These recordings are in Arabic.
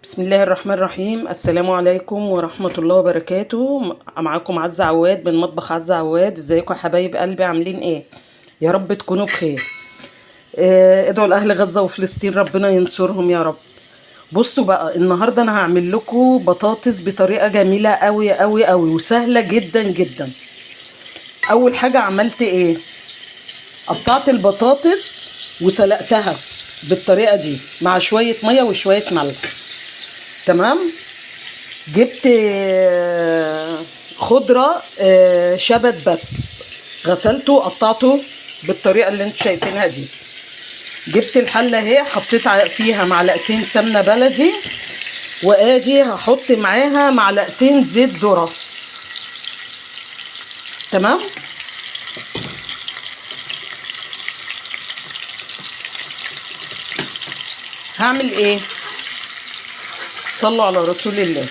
بسم الله الرحمن الرحيم. السلام عليكم ورحمة الله وبركاته. معاكم عزة عواد من مطبخ عزة عواد. ازيكم يا حبايب قلبي، عاملين ايه؟ يا رب تكونوا بخير. ادعوا لأهل غزة وفلسطين ربنا ينصرهم يا رب. بصوا بقى، النهاردة انا هعمل لكم بطاطس بطريقة جميلة قوي قوي قوي وسهلة جدا جدا. اول حاجة عملت ايه؟ قطعت البطاطس وسلقتها بالطريقة دي مع شوية مية وشوية ملح. تمام. جبت خضرة شبت، بس غسلته وقطعته بالطريقة اللي انتوا شايفينها دي. جبت الحلة اهي، حطيت فيها معلقتين سمنة بلدي، وادي هحط معاها معلقتين زيت ذرة. تمام. هعمل ايه؟ صلوا على رسول الله.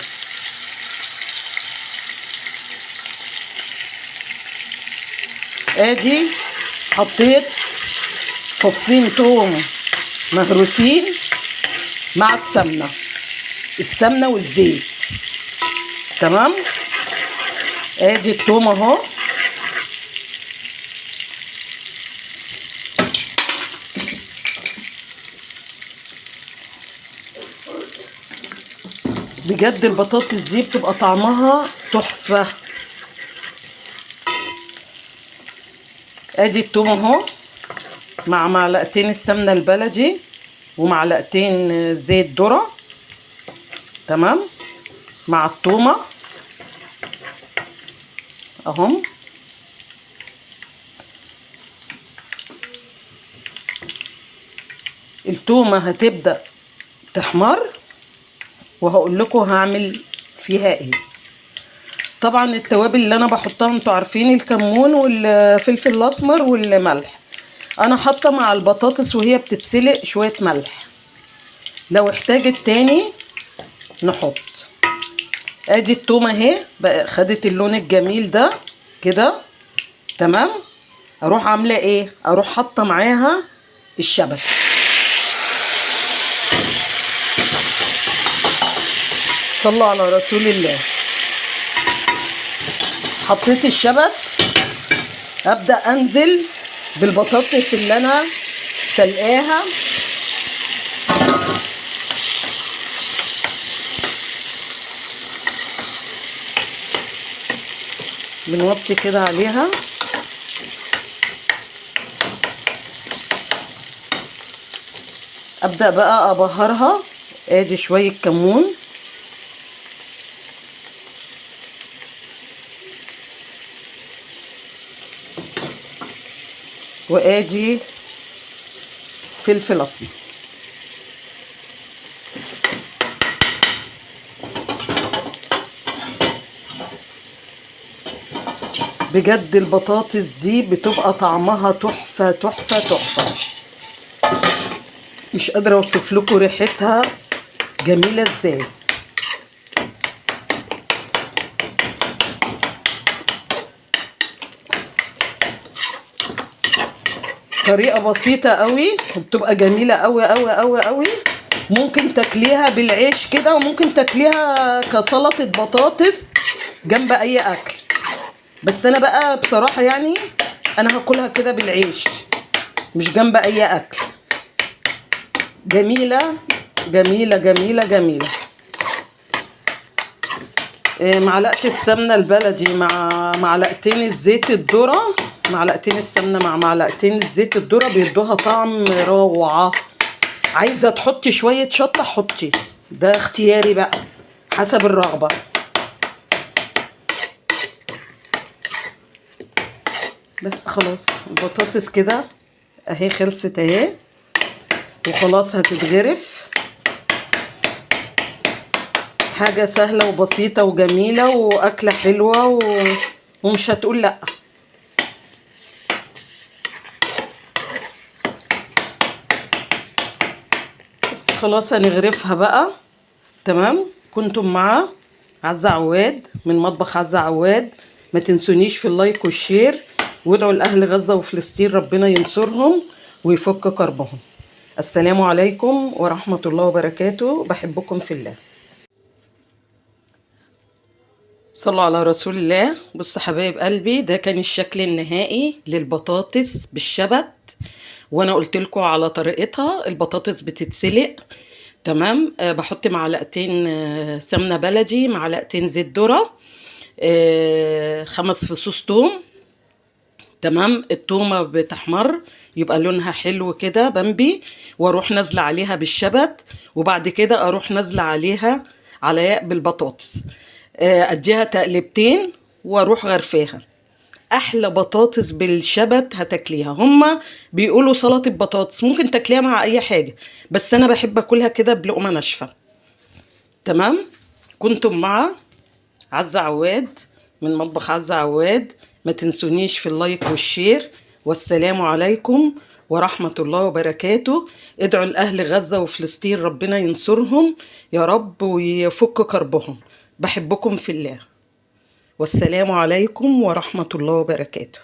ادي حطيت فصين توم مهروسين مع السمنه والزيت. تمام. ادي التوم اهو، بجد البطاطس دي بتبقى طعمها تحفه. ادي التوم اهو مع معلقتين السمنه البلدي ومعلقتين زيت ذره. تمام. مع التومه اهم. التومه هتبدا تحمر وهقول لكم هعمل فيها ايه. طبعا التوابل اللي انا بحطها انتوا عارفين، الكمون والفلفل الاسمر والملح. انا حاطه مع البطاطس وهي بتتسلق شويه ملح، لو احتاجت تاني نحط. ادي التومه اهي بقى خدت اللون الجميل ده كده. تمام. اروح عامله ايه؟ اروح حاطه معاها الشبت. صلوا على رسول الله. حطيت الشبت، ابدا انزل بالبطاطس اللي انا سلقاها. بنوطي كده عليها. ابدا بقى ابهرها. ادي شويه كمون، وادي فلفل اسمر. بجد البطاطس دي بتبقى طعمها تحفه تحفه تحفه، مش قادره اوصف لكم ريحتها جميله ازاي. طريقه بسيطه قوي وبتبقى جميله قوي قوي قوي قوي. ممكن تاكليها بالعيش كده، وممكن تاكليها كسلطه بطاطس جنب اي اكل، بس انا بقى بصراحه يعني انا هاكلها كده بالعيش مش جنب اي اكل. جميله جميله جميله جميله. معلقه السمنه البلدي مع معلقتين الزيت الذره، معلقتين السمنه مع معلقتين الزيت الذره بيدوها طعم روعه. عايزه تحطي شويه شطه حطي، ده اختياري بقى حسب الرغبه. بس خلاص البطاطس كده اهي خلصت اهي، وخلاص هتتغرف. حاجه سهله وبسيطه وجميله واكله حلوه ومش هتقول لا. بس خلاص هنغرفها بقى. تمام. كنتم مع عزة عواد من مطبخ عزة عواد. ما تنسونيش في اللايك والشير، وادعوا لأهل غزة وفلسطين ربنا ينصرهم ويفك كربهم. السلام عليكم ورحمة الله وبركاته. بحبكم في الله. صلوا على رسول الله. بص حبايب قلبي، ده كان الشكل النهائي للبطاطس بالشبت، وانا قلت لكم على طريقتها. البطاطس بتتسلق تمام. بحط معلقتين سمنة بلدي، معلقتين زيت ذرة، 5 فصوص توم. تمام. التومة بتحمر يبقى لونها حلو كده بمبي، واروح نازلة عليها بالشبت، وبعد كده اروح نازلة عليها على بالبطاطس، اديها تقلبتين واروح غرفاها. احلى بطاطس بالشبت هتاكليها. هما بيقولوا سلطة بطاطس، ممكن تاكليها مع اي حاجة، بس انا بحب اكلها كده بلقمة ناشفة. تمام. كنتم مع عزة عواد من مطبخ عزة عواد. ما تنسونيش في اللايك والشير، والسلام عليكم ورحمة الله وبركاته. ادعوا لأهل غزة وفلسطين، ربنا ينصرهم يا رب ويفك كربهم. بحبكم في الله، والسلام عليكم ورحمة الله وبركاته.